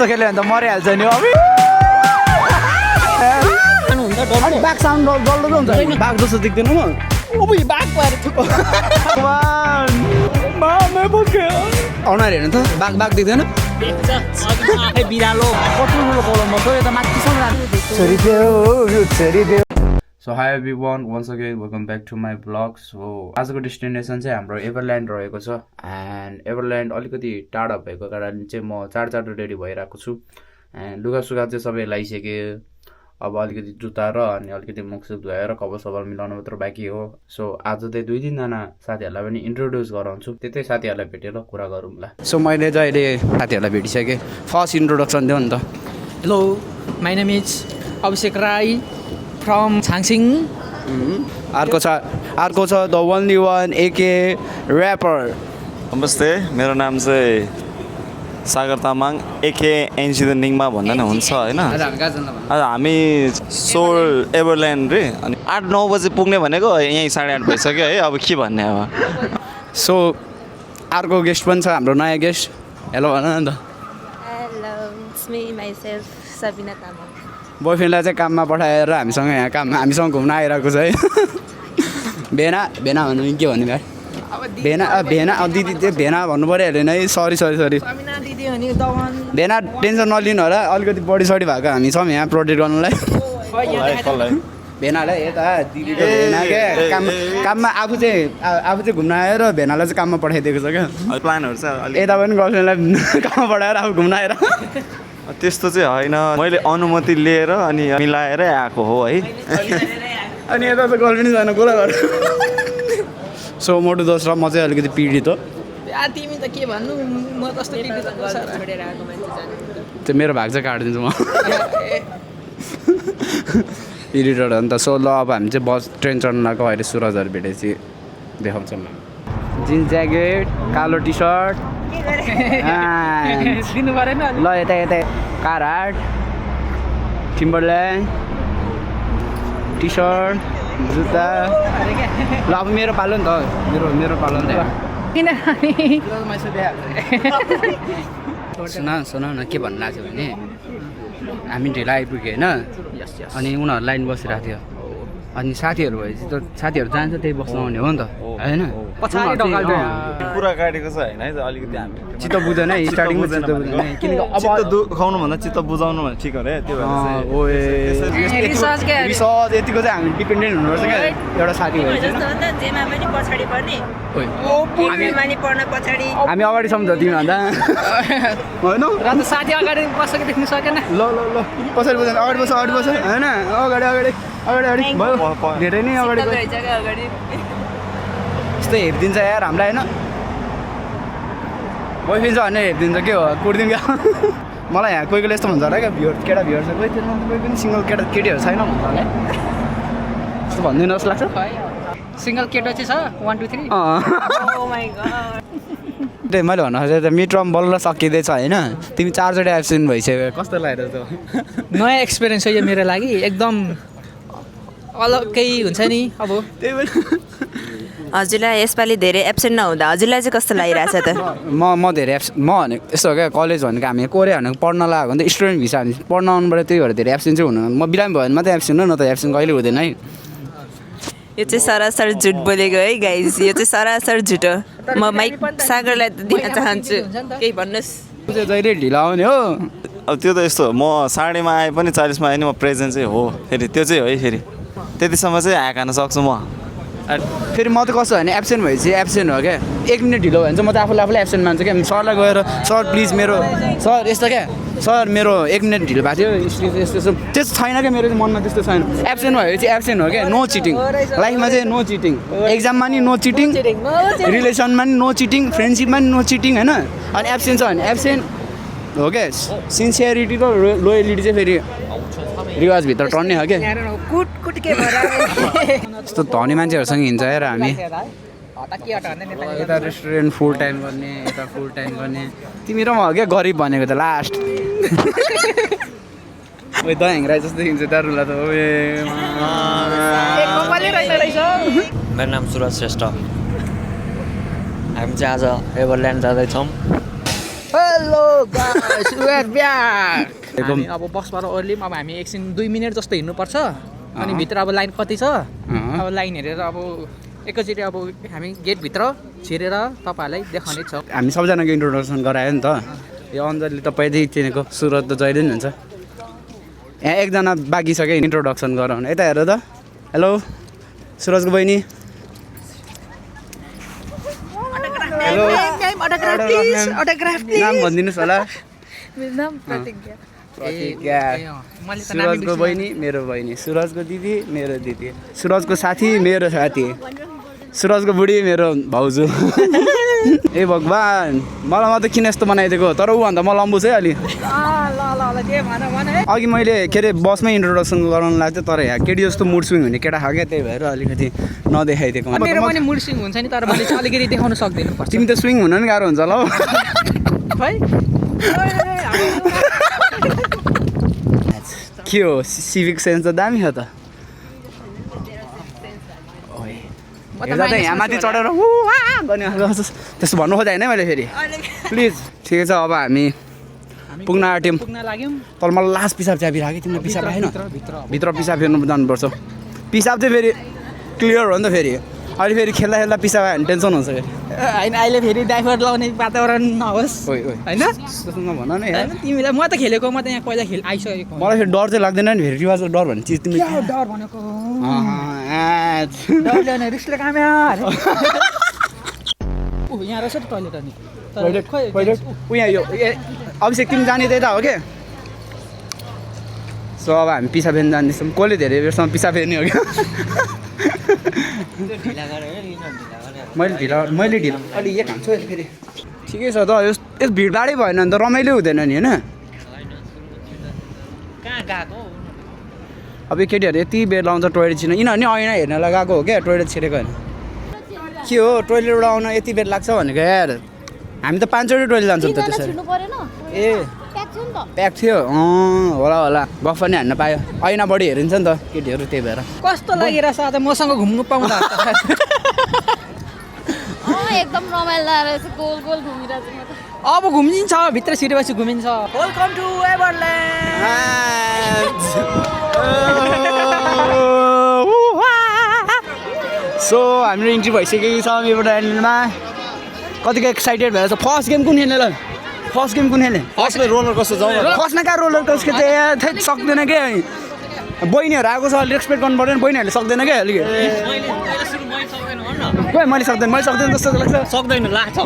खेल्यो भने त मरिहाल्छ नि अब ब्याक साउन्ड डल्लो हुन्छ बाघ जस्तो देख्दैन म अनुहार हेर्नु त बाघ देख्दैन So hi everyone, once again welcome back to my vlog. So आजको डेस्टिनेसन चाहिँ हाम्रो एभरल्यान्ड रहेको छ एन्ड एभरल्यान्ड अलिकति टाढा भएको कारण चाहिँ म चाँडो रेडी भइरहेको छु एन्ड लुगासुगा चाहिँ सबै लगाइसकेँ अब अलिकति जुत्ता र अनि अलिकति मुखसुख धुएर कपाल सपाल मिलाउनु मात्र बाँकी हो सो आज चाहिँ 2-3 जना साथीहरूलाई पनि इन्ट्रोड्युस गराउँछु त्यतै साथीहरूलाई भेटेर कुरा गरौँला सो मैले चाहिँ अहिले साथीहरूलाई भेटिसकेँ फर्स्ट इन्ट्रोडक्सन दिउँ नि त hello my name is Abhishek Rai from Chhangsing अर्को छ the only one AK rapper नमस्ते मेरो नाम चाहिँ सागर तामाङ एके एनसी द निङमा भन्दा नि हुन्छ होइन आज हामी सोल एभरल्यान्ड रे अनि 8-9 बजे पुग्ने भनेको यहीँ 8:30 भइसक्यो है अब के भन्ने अब सो अर्को गेस्ट पनि छ हाम्रो नयाँ गेस्ट हेलो भन न त hello it's me myself Sabina Tamang बोयफ्रेन्डलाई चाहिँ काममा पठाएर हामीसँग घुम्न आइरहेको छ है भेना भन्नु के भन्नु भाइ भेना दिदी त्यो भेना भन्नु पऱ्यो अरे नै सरी भेना टेन्सन नलिनु होला अलिकति बडी सडी भएको हामी छौँ यहाँ प्रोटेक्ट गर्नुलाई भेनालाई यता दिदीको भेना क्या काममा आफू चाहिँ घुम्न आएर भेनालाई चाहिँ काममा पठाइदिएको छ क्या प्लानहरू चाहिँ यता पनि गर्लफ्रेन्डलाई काममा पठाएर आफू घुम्न आएर त्यस्तो चाहिँ होइन मैले अनुमति लिएर अनि मिलाएरै आएको हो है अनि यता त गर्लफ्रेन्ड छैन कुरा गर सो मोटु दोस्रो म चाहिँ अलिकति पीडित हो तिमी त के भन्नु म कस्तो त्यो मेरो भाग चाहिँ काटिदिन्छु म इरिटेड हो नि त सो ल अब हामी चाहिँ बस ट्रेन चढ्न लगाएको अहिले सुरजहरू भेटेपछि देखाउँछौँ जिन्स ज्याकेट कालो टी सर्ट दिनु परेन ल यता कारहाट टिम्बरल्यान्ड टी सर्ट जुत्ता ल अब मेरो पालो नि त मेरो पालो नि त सुन न के भन्नु लाग्थ्यो भने हामी ढिलो आइपुग्यो होइन अनि उनीहरू लाइन बसिरहेको थियो अनि साथीहरू भएपछि त साथीहरू जान्छ त्यही बस्नु आउने हो नि त होइन कुरा काटेको छ होइन है अलिकति हामी चित्त बुझ्दैन है स्टार्टिङमा चित्त बुझ्दैन किनकि अब दुखाउनु भन्दा चित्त बुझाउनु भने ठिक हो रे त्यो रिसर्च यतिको चाहिँ हामी डिपेन्डेन्ट हुनुपर्छ क्या एउटा साथी भएपछि जेमा पनि पछाडि पर्ने हामी अगाडि छौँ त तिमीभन्दा होइन र त साथी अगाडि बसेको देख्नु सकेन ल पछाडि बस्छ अगाडि बस्छ होइन अगाडि भयो धेरै नै अगाडि यस्तो हेरिदिन्छ यार हामीलाई होइन बोयफ्रेन्ड छ भने हेरिदिन्छ के हो कुर्दिउँ क्या मलाई यहाँ कोही यस्तो भन्छ होला क्या केटा भ्युर छ कोही पनि सिङ्गल केटीहरू छैन भन्छ होला यस्तो भन्दैन जस्तो लाग्छ सिङ्गल केटो चाहिँ छ 1 2 3 त्यही मैले भन्नु खोजेँ त मिड टर्म बल्ल सकिँदैछ होइन तिमी 4 चोटि एब्सेन्ट भइसक्यो कस्तो लागेर त नयाँ एक्सपिरियन्स हो यो मेरो लागि एकदम अलग्गै हुन्छ नि अब त्यही भएर हजुरलाई यसपालि धेरै एब्सेन्ट नहुँदा हजुरलाई चाहिँ कस्तो लागिरहेछ त म धेरै म भनेको यस्तो हो क्या कलेज भनेको हामी कोरिया भनेको पढ्न लाग्यो भने त स्टुडेन्ट भिसा हामी पढ्न आउनुबाट त्यही भएर धेरै एब्सेन्ट चाहिँ हुनु म बिरामी भयो भने मात्रै एब्सेन्ट हो न त एब्सेन्ट कहिले हुँदैन है यो चाहिँ सरासर झुट बोलेको है गाइज यो चाहिँ सरासर झुट हो म माइक सागरलाई त दिन चाहन्छु केही भन्नुहोस् जहिले ढिलो आउने हो अब त्यो त यस्तो म 1:30 मा आए पनि 40 मा आए नि म प्रेजेन्ट चाहिँ हो फेरि त्यो चाहिँ हो है फेरि त्यतिसम्म चाहिँ ह्याक हान्न सक्छु म फेरि म त कस्तो भने एब्सेन्ट भएपछि एब्सेन्ट हो क्या 1 मिनट ढिलो भयो भने चाहिँ म त आफूलाई एब्सेन्ट मान्छु क्या सरलाई गएर सर प्लिज मेरो सर यस्तो क्या सर मेरो 1 मिनट ढिलो भएको थियो यस्तो त्यस्तो छैन क्या मेरो चाहिँ मनमा त्यस्तो छैन एब्सेन्ट भयो चाहिँ एब्सेन्ट हो क्या नो चिटिङ लाइफमा चाहिँ नो चिटिङ एक्जाममा नि नो चिटिङ रिलेसनमा नि नो चिटिङ फ्रेन्डसिपमा नि नो चिटिङ होइन अनि एब्सेन्ट छ भने एब्सेन्ट हो क्या सिन्सियरिटी र लोयलिटी चाहिँ फेरि रिवाजभित्र टर्ने हो क्या यस्तो धनी मान्छेहरूसँग हिँड्छ यार हामी यता रेस्टुरेन्ट फुल टाइम गर्ने यता फुल टाइम गर्ने तिमी र म हो क्या गरिब भनेको त लास्ट दही राई जस्तो देखिन्छ दारुला त मेरो नाम सुरज श्रेष्ठ हामी चाहिँ आज एभरल्यान्ड जाँदैछौँ hello guys we are back हामी अब बसबाट ओर्लिम अब हामी एकछिन 2 मिनेट जस्तो हिँड्नुपर्छ अनि भित्र अब लाइन कति छ अब लाइन हेरेर अब एकैचोटि अब हामी गेटभित्र छिरेर तपाईँहरूलाई देखाउने छौँ हामी सबजनाको इन्ट्रोडक्सन गरायो नि त यो अञ्जली त पहिल्यै चिनेको सुरज त जहिले नि हुन्छ यहाँ एकजना बाँकी छ क्या इन्ट्रोडक्सन गराउनु यता हेर त हेलो सुरजको बहिनी हेलो नाम भनिदिनुहोस् होला प्रतिज्ञा सुरजको बहिनी मेरो बहिनी सुरजको दिदी मेरो दिदी सुरजको साथी मेरो साथी सुरजको बुढी मेरो भाउजू ए भगवान् मलाई मात्रै किन यस्तो बनाइदिएको तर ऊभन्दा म लम्बु चाहिँ अलि अघि मैले के अरे बसमै इन्ट्रोडक्सन गराउनु लाग्थ्यो तर यहाँ केटी जस्तो मुड स्विङ हुने केटा खायो क्या त्यही भएर अलिकति नदेखाइदिएको मेरो पनि मुड स्विङ हुन्छ नि तर मैले चाहिँ अलिकति देखाउन सक्दिनँ तिमी त स्विङ हुन नि गाह्रो हुन्छ होला हौ के हो सिभिक सेन्स त दामी हो त हेर्दा त यहाँ माथि चढेर गर्ने त्यस्तो भन्नु खोजेँ होइन मैले फेरि प्लिज ठिकै छ अब हामी पुग्न आँट्यौँ तर मलाई लास्ट पिसाब च्यापिरहेको तिमीले पिसाब राखेन भित्र पिसाब फेर्नु जानुपर्छ पिसाब चाहिँ फेरि क्लियर हो नि त फेरि अहिले फेरि खेल्दा खेल्दा पिसाब आयो भने टेन्सन हुन्छ फेरि होइन अहिले फेरि डाइभर लाउने वातावरण नहोस् होइन भन न तिमीलाई म त खेलेको म त यहाँ पहिला आइसकेको मलाई फेरि डर चाहिँ लाग्दैन नि फेरि रिवाजको डर भन्ने चिज तिमी डर भनेको डर ल्याउने रिसले काम यहाँ रहेछ त टोइलेट अनि टोइलेट यहाँ यो अभिषेक तिमी जाने त्यता हो क्या सो अब हामी पिसाब फेर्नु जाँदैछौँ कसले धेरै बेरसम्म पिसाब फेर्ने हो क्या मैले ढिला अलि एक हान्छु फेरि ठिकै छ त यस भिडभाडै भएन भने त रमाइलो हुँदैन नि होइन अब यो केटीहरू यति बेर लाउँछ टोइलेट छिर्न यिनीहरू नि ऐना हेर्नलाई गएको हो क्या टोइलेट छिरेको होइन के हो टोइलेटबाट आउन यति बेर लाग्छ भनेको यार हामी त 5 वटै टोइलेट जान्छौँ त त्यसरी ए प्याक थियो होला होला गफ पनि हान्न पायो ऐना बढी हेरिन्छ नि त केटीहरू त्यही भएर कस्तो लागिरहेछ आज मसँग घुम्नु पाउँदा एकदम रमाइलो रहेछ गोल गोल घुमिरहेको छु म त अब घुमिन्छ भित्र छिरेपछि घुमिन्छ वेलकम टु एभरल्यान्ड सो हाम्रो इन्ट्री भइसकेको छ एभरल्यान्डमा कतिको एक्साइटेड भएर छ फर्स्ट गेम कुन खेल्ने ल फर्स्ट गेम कुन खेल्ने फर्स्टमा रोलर कस्तो जाउँ फर्स्टमा कहाँ रोलर कस्तो चाहिँ सक्दैन क्या बहिनीहरू आएको छ अलिक रेस्पेक्ट गर्नु पर्दैन बहिनीहरूले सक्दैन क्या अलिक मैले सक्दैन जस्तो लाग्छ सक्दैन लाग्छ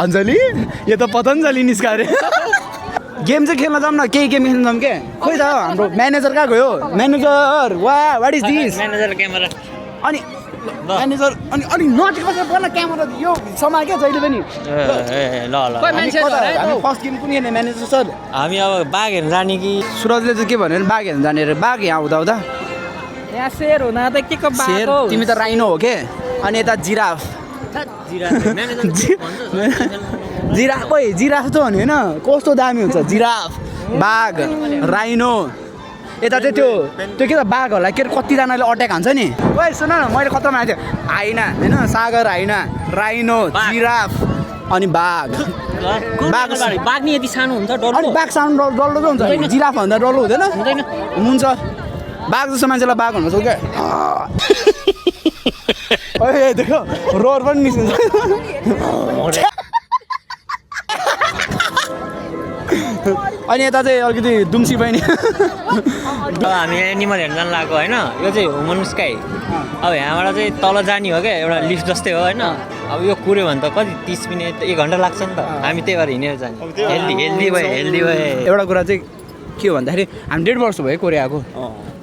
अञ्जली यो त पतञ्जली निस्का अरे गेम चाहिँ खेल्न जाऊँ न केही गेम खेल्न जाऊँ के खोइ त हाम्रो म्यानेजर कहाँ गयो manager what is this manager camera अनि म्यानेजर अनि अलिक नजिक बसेर पर्न क्यामेरा यो समाल क्या जहिले पनि ल हामी फर्स्ट गेम कुन खेल्ने म्यानेजर सर हामी अब बाघ हेर्न जाने कि सुरजले चाहिँ के भन्यो भने बाघ हेर्न जाने अरे बाघ यहाँ हुँदा यहाँ शेर हुन त के को शेर तिमी त राइनो हो के अनि यता जिराफ जिराफ खोइ जिराफ त भने होइन कस्तो दामी हुन्छ जिराफ बाघ राइनो यता चाहिँ त्यो के त बाघ होला के कतिजनाले अट्याक हान्छ नि ओइ सुन न मैले खतरा मागेको थिएँ हाइना होइन सागर हाइना राइनो जिराफ अनि बाघ बाघ नि यति सानो हुन्छ अनि बाघ सानो डल्लो त हुन्छ जिराफ भन्दा डल्लो हुँदैन हुन्छ बाघ जस्तो मान्छेलाई बाघ भन्नु सक्छ क्या देखो रोर पनि निस्किन्छ अनि यता चाहिँ अलिकति दुम्सी बहिनी हामी एनिमल हेर्न जानु लागेको होइन यो चाहिँ ह्युमन स्काई अब यहाँबाट चाहिँ तल जाने हो क्या एउटा लिफ्ट जस्तै हो होइन अब यो कुऱ्यो भने त कति 30 मिनट 1 घन्टा लाग्छ नि त हामी त्यही भएर हिँडेर जाने हेल्दी भयो एउटा कुरा चाहिँ के हो भन्दाखेरि हामी 1.5 वर्ष भयो कोरियाको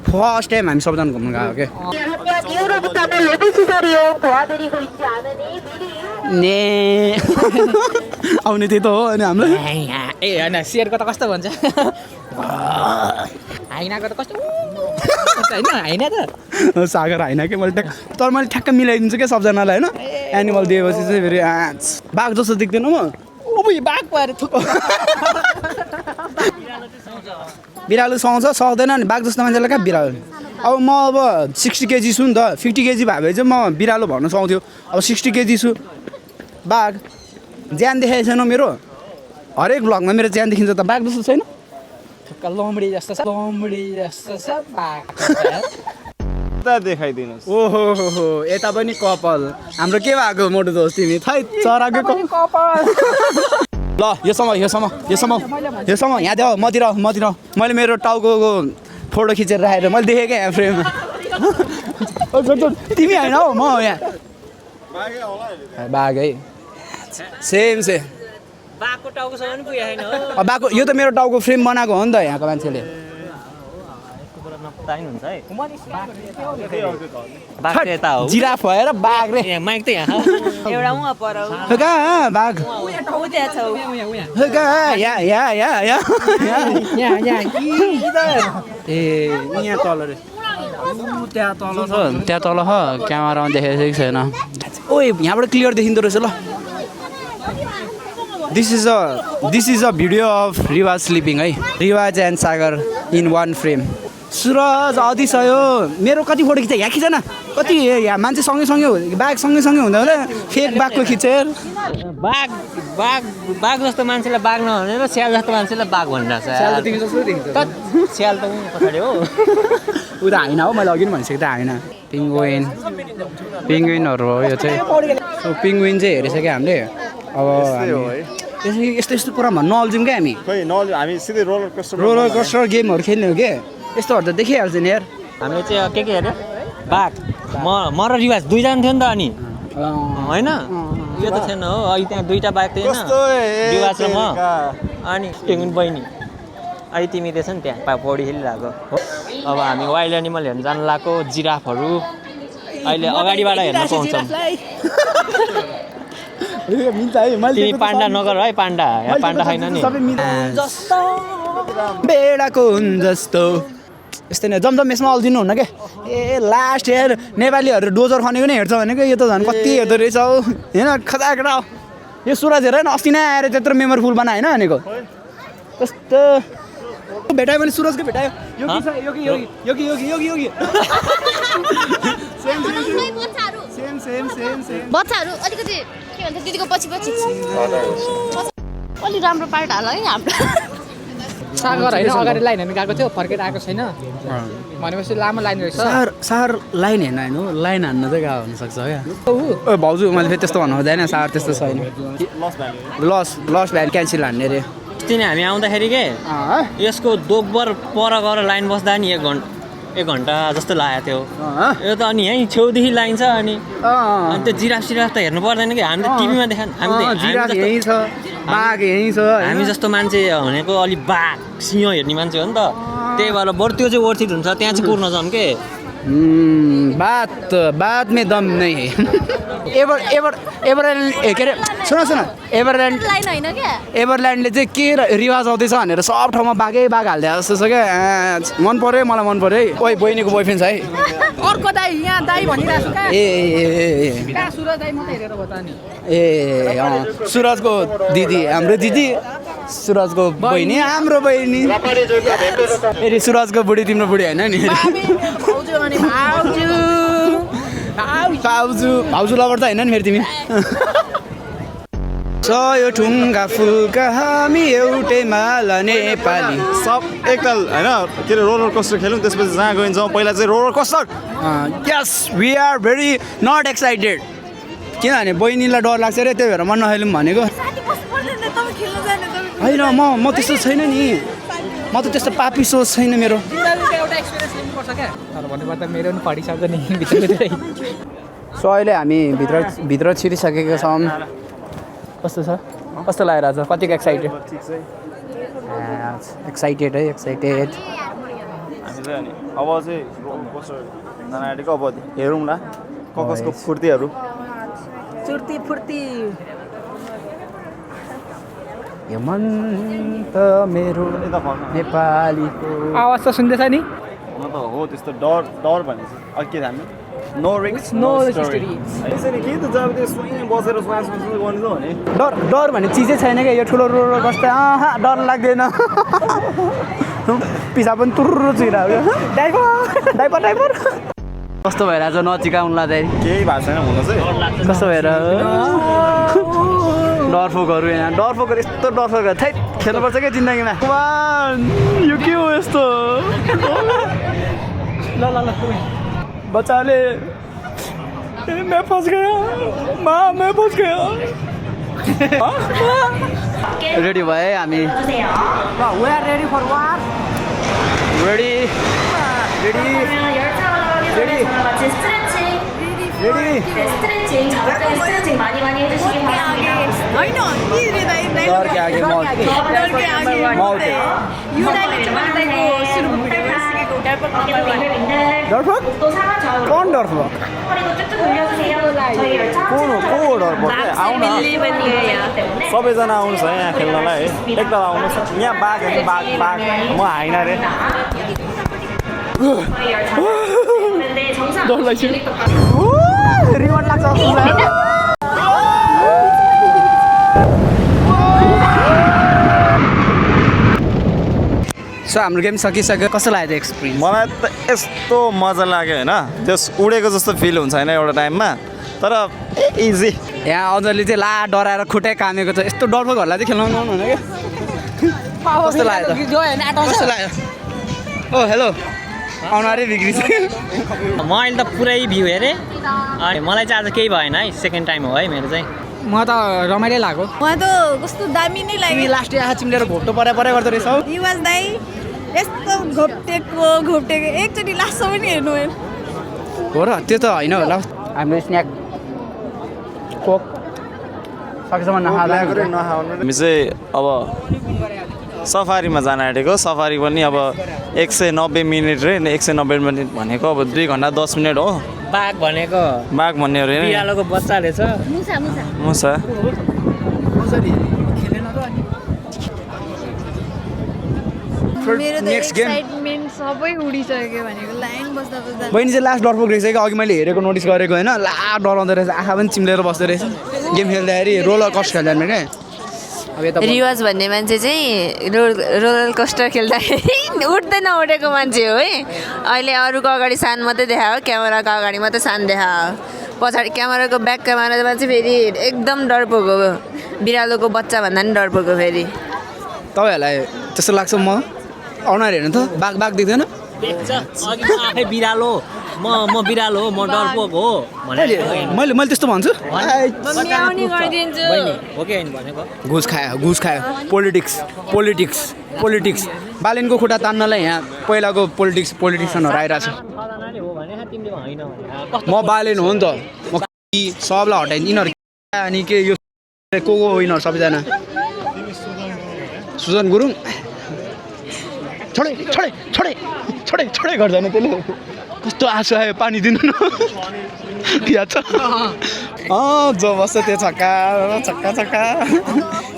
फर्स्ट टाइम हामी सबजना घुम्नु गएको क्या ने आउने त्यही त हो अनि हाम्रो ए होइन शेरको त कस्तो भन्छ हाइनाको त कस्तो होइन हाइना त सागर हाइना के मैले तर मैले ठ्याक्क मिलाइदिन्छु क्या सबजनालाई होइन एनिमल दिएपछि चाहिँ फेरि बाघ जस्तो देख्दैन म बाघ पऱ्यो बिरालो सुहाउँछ सक्दैन नि बाघ जस्तो मान्छेलाई कहाँ बिरालो अब म अब 60 केजी छु नि त 50 केजी भए भए चाहिँ म बिरालो भन्न सक्थ्यो अब 60 केजी छु बाघ ज्यान देखाएको छैन मेरो हरेक ब्लगमा मेरो च्यान देखिन्छ त बाघ जस्तो छैन लम्बडी जस्तो छ लम्बडी जस्तो छ बाघ देखाइदिनुहोस् ओहो हो यता पनि कपाल हाम्रो के भएको मोटो दोस्त तिमी थै चराको कपाल ल योसम्म यहाँ देऊ मतिर मैले मेरो टाउको फोटो खिचेर राखेर मैले देखेँ क्या यहाँ फ्रेममा तिमी होइन हौ म हो यहाँ बाघ है सेम बाघको टाउकोसँग पनि पुगेको छैन हो बाघको यो त मेरो टाउको फ्रेम बनाएको हो नि त यहाँको मान्छेले हुन्छ है बाघ चाहिँ यता हो जिराफ भएर बाघ रे यहाँ माइक त यहाँ एउटा उहाँ पर कहाँ बाघ त्यहाँ छ कहाँ यहाँ ए यहाँ तल रे त्यहाँ तल ह क्यामेरामा देखेको छैन ओए यहाँबाट क्लियर देखिँदो रहेछ ल this is a video of Riwaj sleeping है Riwaj and Sagar in one frame Suraj अदिसयो मेरो कति फोटो खिच्छ यहाँ खिच न कति यहाँ मान्छे सँगै बाघ सँगै हुँदा होला फेक बाघको खिचेर बाघ जस्तो मान्छेलाई बाघ नभनेर स्याल जस्तो मान्छेलाई बाघ भनिरहेको छ स्याल त पछाडि हो ऊ त होइन हौ मैले अघि पनि भनिसकेँ त होइन पिङ्गुइनहरू हो यो चाहिँ सो पिङ्गुइन चाहिँ हेरिसक्यो हामीले अब यस्तो कुरामा नअल्झौँ क्या हामी हामी सिधै रोलर कोस्टर गेमहरू खेल्ने हो क्या यस्तोहरू त देखिहाल्छ नि यार हामीले चाहिँ के हेऱ्यो बाघ म र रिवाज दुईजना थियो नि त अनि होइन यो त थिएन हो अहिले त्यहाँ दुईवटा बाघ थिएन रिवाज र म अनि पेङ्गुइन बहिनी अहिले तिमी रहेछ नि त्यहाँ पौडी खेलिरहेको अब हामी वाइल्ड एनिमल हेर्नु जानु लाग्यो जिराफहरू अहिले अगाडिबाट हेर्न पाउँछौँ तिमी पान्डा नगर है पान्डा यहाँ पान्डा छैन नि बेडाको हुन जस्तो यस्तै नै जमजम यसमा अल्झिनु हुन्न क्या ए लास्ट हेर नेपालीहरू डोजर खनेको नै हेर्छ भनेको यो त झन् कति हेर्दो रहेछ हौ होइन खजाकडा यो सुरज हेर न अस्ति नै आएर त्यत्रो मेमोरेबल बनायो होइन भनेको कस्तो भेटायो भने सुरजको भेटायो बच्चाहरू अलिकति के भन्छ दिदीको पछि अलि राम्रो पार्ट हाल है हाम्रो सागर होइन अगाडि लाइन हेर्नु गएको थियो फर्केर आएको छैन भनेपछि लामो लाइन रहेछ सार लाइन हेर्न होइन लाइन हान्न चाहिँ गाह्रो हुनसक्छ क्या ओ भाउजू मैले फेरि त्यस्तो भन्नु हुँदैन सार त्यस्तो छैन लस भ्यान क्यान्सल हान्ने अरे अस्ति नै हामी आउँदाखेरि के यसको दोब्बर पर गएर लाइन बस्दा नि एक घन्टा जस्तो लागेको थियो यो त अनि यहीँ छेउदेखि लाइन छ अनि त्यो जिराफ त हेर्नु पर्दैन कि हामीले टिभीमा हामी जस्तो मान्छे भनेको अलिक बाघ सिंह हेर्ने मान्छे हो नि त त्यही भएर बरु त्यो चाहिँ वर्थित हुन्छ त्यहाँ चाहिँ कुर्न जाऊँ के बात में दम नहीं है एभरल्यान्ड के अरे सुन एभरल्यान्डले चाहिँ के रिवाज आउँदैछ भनेर सब ठाउँमा बाघै बाघ हालिदिएको जस्तो छ क्या मन पऱ्यो मलाई मन पऱ्यो है ओइ बहिनीको बोयफ्रेन्ड छ है अर्को दाई यहाँ दाई भनिरहेको छु ए सुरज दाई मात्रै हेरेर बता नि सुरजको दिदी हाम्रो दिदी सुरजको बहिनी हाम्रो बहिनी फेरि सुरजको बुढी तिम्रो बुढी होइन नि भाउजू लबर त होइन नि फेरि तिमी सय ठुङ्गा फुलका हामी एउटै माला नेपाली सब एकताल होइन के अरे रोलर कोस्टर खेल्यौँ त्यसपछि जहाँ गइन्छौँ पहिला चाहिँ roller coaster yes we are very not excited किनभने बहिनीलाई डर लाग्छ अरे त्यही भएर म नखेलौँ भनेको होइन म त्यस्तो छैन नि म त त्यस्तो पापी सोच छैन मेरो मेरो पनि पढिसक्यो नि भित्र सो अहिले हामी भित्र छिरिसकेका छौँ कस्तो छ कस्तो लागिरहेको छ कतिको एक्साइटेड एक्साइटेड है एक्साइटेड हामी चाहिँ अनि अब चाहिँ रोलर कोस्टर जान आँटेको अब हेरौँला कसको फुर्तीहरू फुर्ती यो मन त मेरो नेपालीको आवाज त सुन्दैछ नि हुन त हो त्यस्तो डर भने चाहिँ अघि के थाल्नु नो रिस्क नो स्टोरी यसरी के त जब त्यो सुइङ बसेर श्वास गर्नु त भने डर भन्ने चिजै छैन क्या यो ठुलो रोलर कोस्टर डर लाग्दैन पिसा पनि तुर्रो छिरायो डाइपर कस्तो भइरहेछ नचिकाउनुलाई चाहिँ केही भएको छैन हुन चाहिँ कस्तो भएर डरफोकहरू यहाँ डरफोकहरू यस्तो डरफोकहरू थै खेल्नुपर्छ क्या जिन्दगीमा यो के हो यस्तो ल ल ल बच्चाले मैं फंस गया माँ मैं फंस गया रेडी भए हामी we are ready for war ready ready ready ready डर के आगे मौत मौत डरफोक कौन डरफोक कौन हो को डरफोक आउन सबैजना आउनुहोस् है यहाँ खेल्नलाई है एकताल आउनुहोस् यहाँ बाघ हेर्नु बाघ बाघ म हाइन रे डर लाग्छ रिमोट लाग्छ सो हाम्रो गेम सकिसक्यो कस्तो लाग्यो एक्सपिरियन्स मलाई त यस्तो मजा लाग्यो होइन त्यस उडेको जस्तो फिल हुन्छ होइन एउटा टाइममा तर इजी यहाँ अझले चाहिँ ला डराएर खुट्टै कामेको छ यस्तो डरफोकहरूलाई चाहिँ खेल्नु नआउनु होइन क्या कस्तो लाग्यो कस्तो लाग्यो ओ हेलो आउनारै बिग्री छ म अहिले त पुरै भ्यू हेरेँ अनि मलाई चाहिँ आज केही भएन है सेकेन्ड टाइम हो है मेरो चाहिँ म त रमाइलो लाग्यो मलाई त कस्तो दामी नै लाग्यो लास्ट आँखा चिम्लेर घोप्टो परे गर्दो रहेछ हौ युवाज दाइ यस्तो घोप्टेको एकचोटि लास्टसम्म पनि हेर्नु भयो हो र त्यो त होइन होला हाम्रो स्न्याक कोक सकेसम्म नखाँदा हामी चाहिँ अब सफारीमा जान आँटेको सफारी पनि अब 190 मिनट रे 190 मिनट भनेको अब 2 घन्टा 10 मिनट हो बाघ भनेको बाघ भन्ने अरे बिरालोको बच्चा रहेछ मुसा मेरो त नेक्स्ट गेम एक्साइटमेन्ट सबै उडिसक्यो भनेको लाइन बस्दा बस्दा बहिनी चाहिँ लास्ट डरफोक रहेछ कि अघि मैले हेरेको नोटिस गरेको होइन ला डराउँदो रहेछ आँखा पनि चिम्लेर बस्दो रहेछ गेम खेल्दाखेरि रोलर कस्ट खेल्दैन क्या अब यता रिवाज भन्ने मान्छे चाहिँ रोलर कोस्टर खेल्दाखेरि उठ्दै नउठेको मान्छे हो है अहिले अरूको अगाडि सान मात्रै देखायो क्यामेराको अगाडि मात्रै सान देखायो पछाडि क्यामेराको ब्याक क्यामेरामा चाहिँ फेरि एकदम डरपोको बिरालोको बच्चा भन्दा पनि डरपोको फेरि तपाईँहरूलाई त्यस्तो लाग्छ म अनुहार हेर्नु त बाघ बाघ देख्दैन देख्छ अघि म आफै बिरालो म बिरालो हो म डरपोक हो मैले त्यस्तो भन्छु म्याउने गरिदिन्छु हो कि होइन भनेको घुस खायो पोलिटिक्स बालेनको खुट्टा तान्नलाई यहाँ पहिलाको पोलिटिसियनहरू आइरहेको छ हो भने तिमीले होइन म बालेन हो नि त म सबलाई हटाइदिनु यिनीहरू अनि के यो को यिनीहरू सबैजना सुजन गुरुङ छोडे गर्दैन त्यसले कस्तो आँसु आयो पानी दिनु न याद छ जो बस्छ त्यो छक्का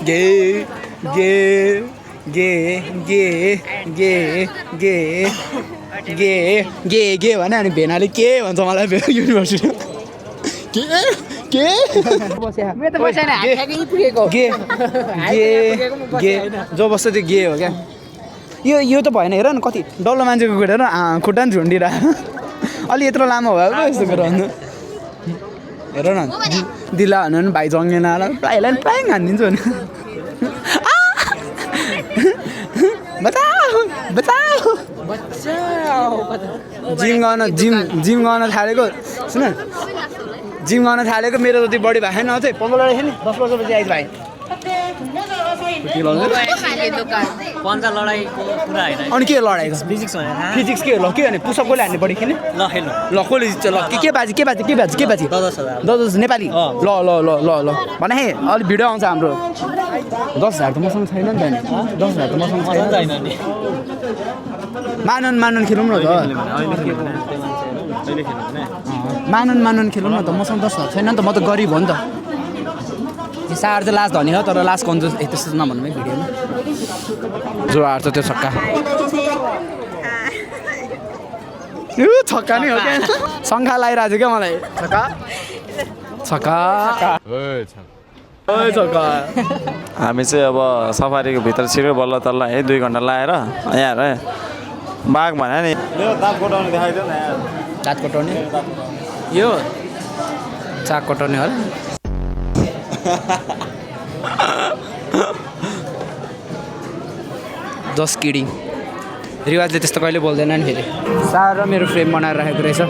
गे गे गे गे गे गे गे गे गे भने अनि भेनाले के भन्छ मलाई युनिभर्सिटी के जो बस्छ त्यो गे हो क्या यो त भएन हेर न कति डल्लो मान्छेको खुट्टा र खुट्टा पनि झुन्डिरहेको अलि यत्रो लामो भयो पो यस्तो कुरा भन्नु हेर न दिला भन्नु पनि भाइ जङ्गेन प्रायलाई प्राय हानिदिन्छु भने जिम गर्न थालेको सुन जिम गर्न थालेको मेरो जति बडी भएको छैन चाहिँ 15 वर्ष नि 10 वर्षपछि आइज भाइ पन्जा लडाइँको कुरा होइन अनि के लडाइको फिजिक्स भनेर फिजिक्स के ल के भने पुसअप कसले हान्ने बढी खेल्ने ल खेल्नु ल कसले जित्छ ल के बाजी 10,000 नेपाली ल भने हे अलि भिडियो आउँछ हाम्रो 10,000 त मसँग छैन नि त 10,000 त मसँग छैन नि मानन खेलौँ न त मानन खेलौँ न त मसँग 10,000 छैन नि त म त गरिब हो नि त सार चाहिँ लास्ट धनी हो तर लास्ट कन्जुस त्यस्तो नभन्नु है भिडियोमा जो हार्छ त्यो छक्का छक्का नै हो क्या शङ्खा लगाइरहेको थियो क्या मलाई छक्का हामी चाहिँ अब सफारीको भित्र छिर्यो बल्ल तल्ल है 2 घन्टा लाएर यहाँ हेर बाघ भने नि दाँत कोटाउने देखाइदियो न यहाँ दाँत कोटाउने यो चाक कोटाउने हो जस्ट किडिङ रिवाजले त्यस्तो कहिले बोल्दैन नि फेरि सागर मेरो फ्रेम बनाएर राखेको रहेछ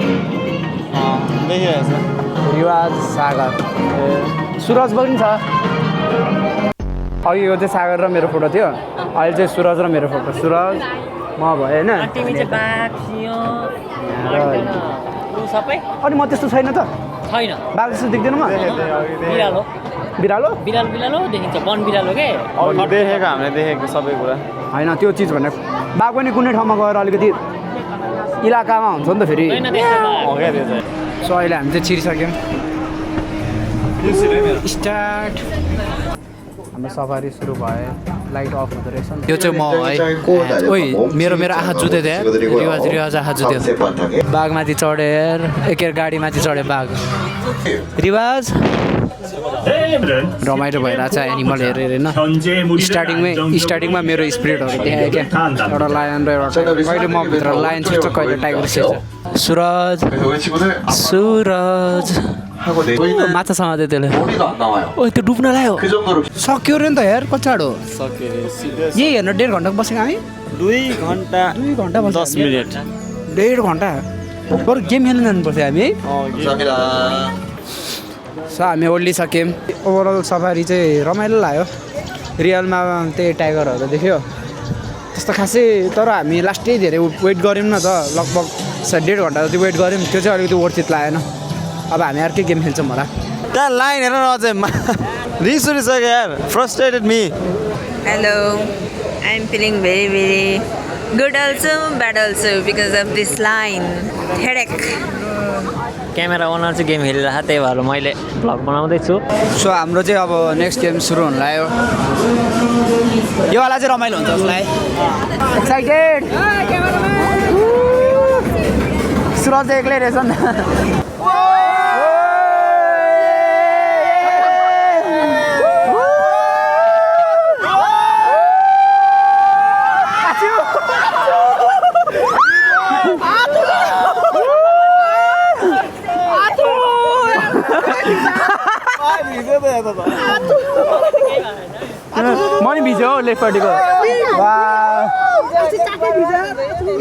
रिवाज सागर सुरज पनि छ अघि यो चाहिँ सागर र मेरो फोटो थियो अहिले चाहिँ सुरज र मेरो फोटो सुरज म भयो होइन अनि म त्यस्तो छैन त छैन बाघ जस्तो देख्दैन म बिरालो बिरालो बिरालो देखिन्छ वन बिरालो के देखेको हामीले देखेको सबै कुरा होइन त्यो चिज भने बाघ पनि कुनै ठाउँमा गएर अलिकति इलाकामा हुन्छ नि त फेरि सो अहिले हामी चाहिँ छिरिसक्यौँ स्टार्ट हाम्रो सफारी सुरु भयो लाइट अफ हुँदो रहेछ यो चाहिँ म है ओइ मेरो आँखा जुत्यो त्यहाँ रिवाज आँखा जुत्यो बाघमाथि चढेर एकेर गाडीमाथि चढ्यो बाघ रिवाज रमाइलो भइरहेछ एनिमल हेरेर होइन स्टार्टिङमा मेरो स्पिरिटहरू देखायो क्या एउटा लायन र एउटा कहिले म भित्र लायन छिर्छ कहिले टाइगर छिर्छ सुरज माछा समात्यो त्यसले ओ त्यो डुब्न लाग्यो सक्यो रे नि त हेर कचाडो यही हेर्न 1.5 घन्टा बसेको हामी 2 घन्टा 10 मिनट 1.5 घन्टा बरु गेम खेल्न जानुपर्छ हामी सो हामी ओर्लिसक्यौँ ओभरअल सफारी चाहिँ रमाइलो लाग्यो रियलमा त्यही टाइगरहरू देख्यो त्यस्तो खासै तर हामी लास्टै धेरै वेट गऱ्यौँ न त लगभग 1.5 घन्टा जति वेट गऱ्यौँ त्यो चाहिँ अलिकति वर्थित लागेन अब हामी अर्कै गेम खेल्छौँ होला त्यहाँ लाइन हेर न अझै रिस उठिसक्यो यार frustrated me Hello, I'm feeling very, very good also, bad also because of this line. Headache. Camera owner चाहिँ गेम खेलिरहेको त्यही भएर मैले भ्लग बनाउँदैछु सो हाम्रो चाहिँ अब नेक्स्ट गेम सुरु हुन लाग्यो योवाला चाहिँ रमाइलो हुन्छ उसलाई एक्साइटेड सुरज चाहिँ एक्लै रहेछ नि मनी भिज्यो हौ लेफ्टपट्टिको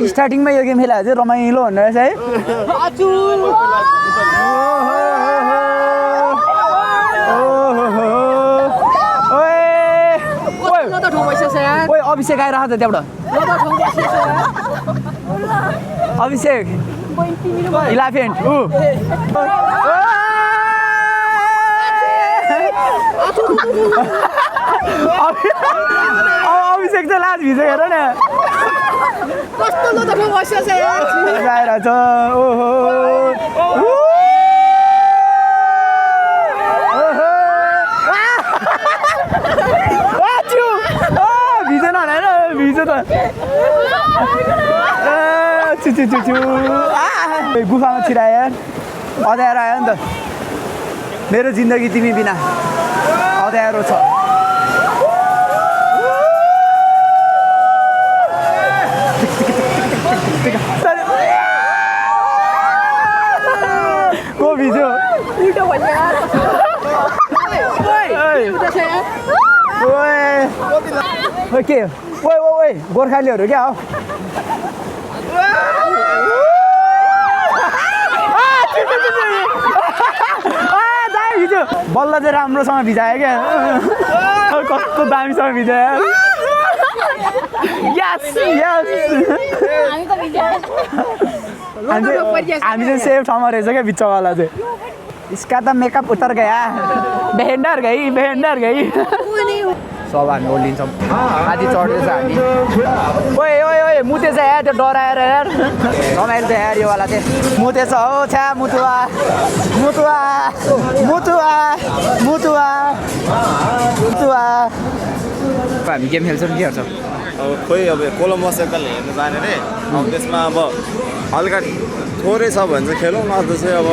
स्टार्टिङमा यो गेम खेलाएको चाहिँ रमाइलो भन्ने रहेछ है ओइ अभिषेक आइरहेको छ त्यहाँबाट अभिषेक इलाफेन्ट अभिषेक चाहिँ लाज भिजेको हेर न कस्तो आइरहेछ ओहो भिजेन होइन भिज्यो त गुफामा छिरायो अँध्यारो आयो नि त मेरो जिन्दगी तिमी बिना अँध्यारो छ को भिज्यो के ओइ गोर्खालीहरू क्या हो बल्ल चाहिँ राम्रोसँग भिजायो क्या कस्तो दामीसँग भिजायो हामी चाहिँ सेफ ठाउँमा रहेछ क्या बिचवाला चाहिँ इसका त मेकअप उतर गया बेहेन्डर गई सब हामी ओर्लिन्छौँ माथि चढ्दैछ हामी ओए मुतेछ यार त्यो डराएर यार रमाइलो त यार योवाला चाहिँ मुतेछ हो छ्या मुतुवा हामी गेम खेल्छौँ के गर्छौँ अब खोइ अब कोलम्बस एकताल हेर्नु जाने रे अब त्यसमा अब हल्का थोरै छ भने चाहिँ खेलौँ न त चाहिँ अब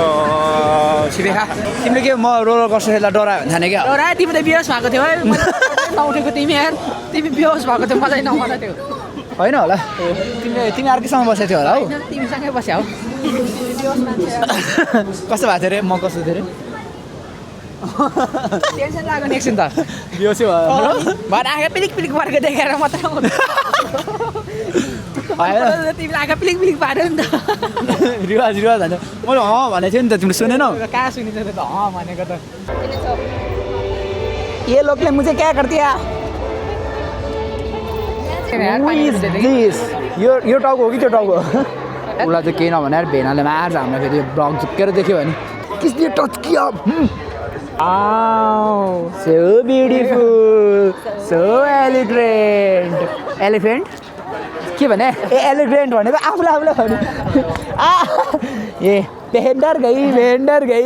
छिमेखा तिमीले के म रोलर कस्टर खेल्दा डरायो भने जाने क्या डरायो तिमी त बेहोस भएको थियो है नउठेको तिमी यार तिमी बेहोस भएको थियो मलाई नउठा थियो होइन होला तिमी अर्कैसँग बसेको थियो होला हौ तिमीसँगै बस्या हो कस्तो भएको थियो अरे म कस्तो थियो अरे टेन्सन लाग्यो नि एकछिन त बिहोसी भयो भएर आँखा पिलिक परेको देखेर मात्रै तिमीले आँखा पिलिङ पिलिङ पार्यो नि त रिवाज भन्छ मैले भनेको थिएँ नि त तिमीले सुनेनौ कहाँ सुनिन्छ त भनेको त ये लोगले मुझे क्या कर दिया यो टाउको हो कि त्यो टाउको उसलाई चाहिँ केही नभने भेनाले मार्छ हामीलाई फेरि ब्लग झुक्केर देख्यो भने किसले टच किया सो ब्युटिफुल सो एलिफेन्ट के भने ए एलिफेन्ट भनेको आफूलाई भने ए भेन्डर गई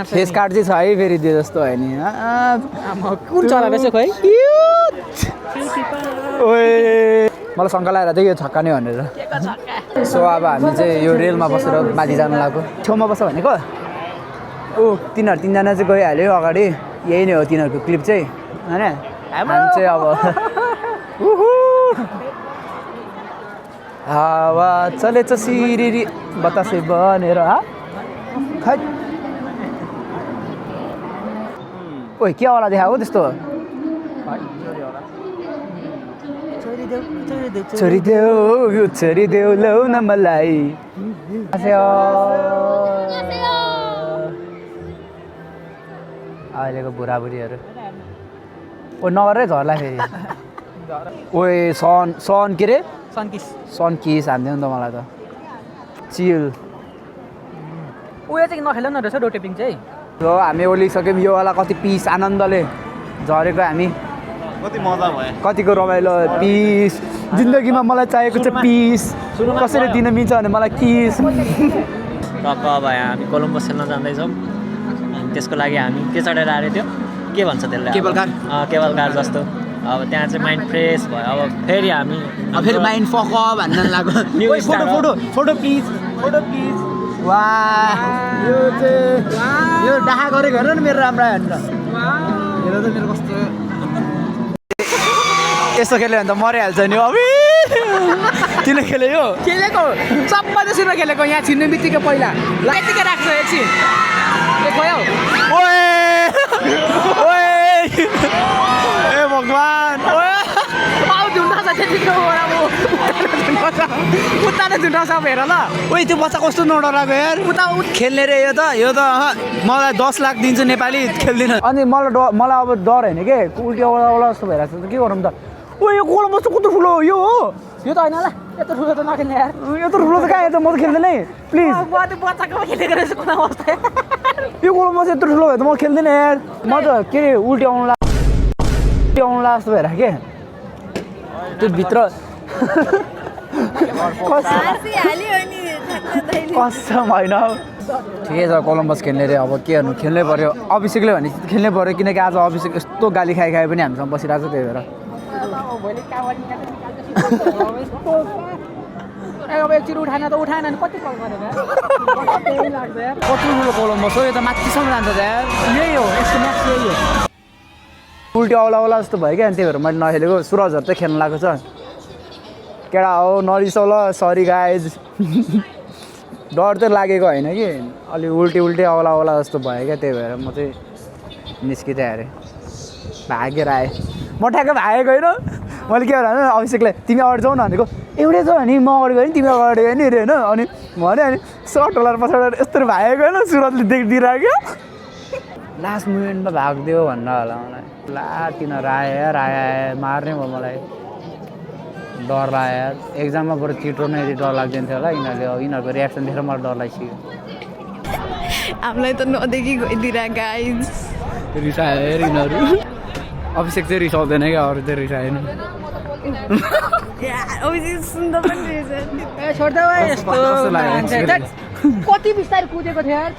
फेस कार्ड चाहिँ छ है फेरि त्यो जस्तो होइन नि कुन चला रहेछ खोइ मलाई शङ्का लागेर थियो यो छक्का नै भनेर सो अब हामी चाहिँ यो रेलमा बसेर माथि जानु लाग्यो छेउमा बस्छ भनेको तिनीहरू तिनजना चाहिँ गइहाल्यो अगाडि यही नै हो तिनीहरूको क्लिप चाहिँ होइन हामी चाहिँ अब हावा चलेछ सिरिरी बतासे बनेर खै ओइ के होला देखाएको त्यस्तो छोडिदेऊ लौ न मलाई अहिलेको बुढाबुढीहरू ओ नगरेर झर्ला फेरि ओए सन के अरे सन किस हान्थ्यो नि त मलाई त चिल उयो चाहिँ नखेल न रहेछ रोटेपिङ चाहिँ हो हामी ओलिसक्यौँ यो वाला कति पिस आनन्दले झरेको हामी कति मजा भयो कतिको रमाइलो पिस जिन्दगीमा मलाई चाहिएको चाहिँ पिस कसरी दिन मिल्छ भने मलाई किस टक्क अब हामी कोलम्बस खेल्न जाँदैछौँ त्यसको लागि हामी के चढेर आएको थियो के भन्छ त्यसलाई केबल कार जस्तो अब त्यहाँ चाहिँ माइन्ड फ्रेस भयो अब फेरि हामी फेरि माइन्ड फक भन्न लाग्यो फोटो प्लिज वा यो चाहिँ यो डाहा गरेको हेर न मेरो राम्रो हेर्नु हेर त मेरो कस्तो यस्तो खेल्यो भने त मरिहाल्छ नि अब किन खेल्यो यो खेलेको सबैले सुन्न खेलेको यहाँ छिर्ने बित्तिकै पहिला यतिकै राख्छ एकछिन गयो ए भगवान् झुन्डाउँछ त्यतिकै उताले झुन्डाउँछ अब हेर ल ओइ त्यो बच्चा कस्तो नडराएको यार उता खेल्ने रे यो त मलाई 10 लाख दिन्छु नेपाली खेल्दिन अनि मलाई अब डर होइन के उल्टी औला जस्तो भइरहेको छ के गरौँ त ओ यो कोलम्बस त कस्तो ठुलो हो यो हो यो त होइन ल यत्रो ठुलो त नखेल्ने यार यत्रो ठुलो त कहाँ त म त खेल्दैन है प्लिज बच्चाको खेलेको रहेछ कुन अवस्था यो कोलम्बस यत्रो ठुलो भयो त म खेल्दैन यार म त के अरे उल्टी आउनु जस्तो भएर के त्यो भित्र कसम होइन ठिकै छ कोलम्बस खेल्ने रे अब के गर्नु खेल्नै पऱ्यो अभिषेकले भने खेल्नै पऱ्यो किनकि आज अभिषेक यस्तो गाली खाए पनि हामीसँग बसिरहेको छ त्यही भएर अब एकचोटि उठाएन त उठाएन नि कति कल गरेर कति ठुलो कोलम्बस हो यो त माथिसम्म जान्छ त यार यही हो यसको म्याच यही हो उल्टी औला जस्तो भयो क्या त्यही भएर मैले नखेलेको सुरजहरू चाहिँ खेल्न लागेको छ केटा हो नरिसौ ल सरी गाइज डर चाहिँ लागेको होइन कि अलि उल्टी औला जस्तो भयो क्या त्यही भएर म चाहिँ निस्किँदै अरे भागेर आएँ म ठ्याक्कै भागेको होइन मैले के भने अभिषेकलाई तिमी अगाडि जाऊ न भनेको एउटै छ भने म अगाडि गएँ नि तिमी अगाडि गएँ नि अरे होइन अनि भने अनि सर्ट होला पछाडि यस्तो भागेको होइन सुरजले देखिदिइरहेको लास्ट मुमेन्टमा भागिदियो भन्न होला मलाई ला तिनीहरू आए मार्ने भयो मलाई डर लाग्यो यार एक्जाममा बरु चिटोर्नु यदि डर लाग्दैन थियो होला यिनीहरूको रियाक्सन देखेर मलाई डर लागिसक्यो हामीलाई त नदेखि गइदिएर गाइज रिसायो यिनीहरू अभिषेक चाहिँ रिसाउँदैन क्या अरू चाहिँ रिसाएन सुन्दा पनि रहेछ ए छोड्दै कति बिस्तारै कुदेको थियो यार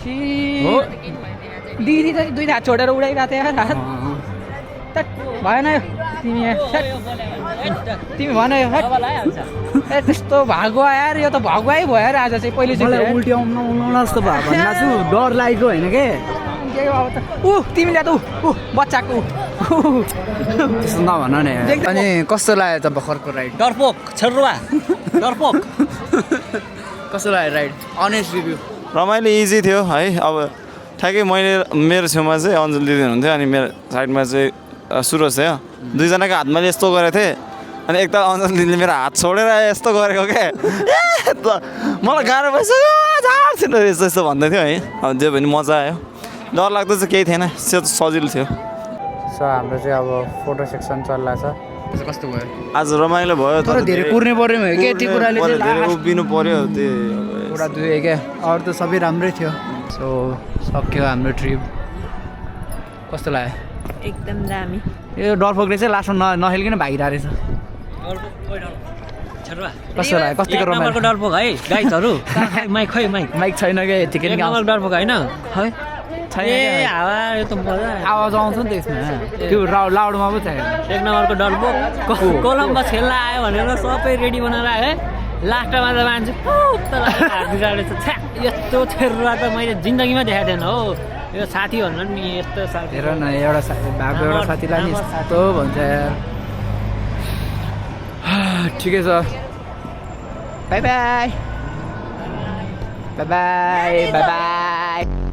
दिदी त दुई हात छोडेर उडाइरहेको थियो यार हात भएन यो तिमी भन यो ए त्यस्तो भागुवा यार यो त भगुवाई भयो यार आज चाहिँ पहिले चाहिँ उल्टी आउनु जस्तो भयो भन्दा छु डर लागेको होइन के अब त तिमीले त बच्चाको त्यस्तो नभन नि अनि कस्तो लाग्यो त भर्खरको राइड डरपोक छरुवा डरपोक कस्तो लाग्यो राइड अनेस्ट रिभ्यू रमाइलो इजी थियो है अब ठ्याक्कै मेरो छेउमा चाहिँ अञ्जली दिदी हुनुहुन्थ्यो अनि मेरो साइडमा चाहिँ सुरज थियो दुईजनाको हातमा यस्तो गरेको थिएँ अनि एक त अञ्जलीले मेरो हात छोडेर यस्तो गरेको क्या मलाई गाह्रो भइसक्यो यस्तो यस्तो भन्दै थियो है अब जे पनि मजा आयो डर लाग्दो चाहिँ केही थिएन सजिलो थियो सो हाम्रो चाहिँ अब फोटो सेक्सन चलिरहेको छ कस्तो भयो आज रमाइलो भयो तर धेरै कुर्ने पर्यो के यति कुराले चाहिँ धेरै उभिनु पर्यो त्यो पुरा दुयो क्या अरू त सबै राम्रै थियो सो सक्यो हाम्रो ट्रिप कस्तो लाग्यो एकदम दामी यो डरफोकले चाहिँ लास्टमा नखेलिकन भागिरहेको रहेछ कस्तो लाग्यो कतिको रमाइलो डरपोक है गाइजहरू माइक खै माइक माइक छैन क्या यतिकै एक नम्बर डरपोक होइन है छैन ए हावा यो त मजा आवाज आउँछ नि त्यसमा त्यो लाउडमा पो चाहियो एक नम्बरको डरपोक कोलम्बस खेल्न आयो भनेर सबै रेडी बनाएर आयो है लास्टमा त मान्छे यस्तो थेरुवा त मैले जिन्दगीमा देखाएको थिएन हो यो साथी भन्नु नि यस्तो साथी हेर न एउटा साथी भएको एउटा साथीलाई नि यस्तो भन्छ यार ठिकै छ by by by by by by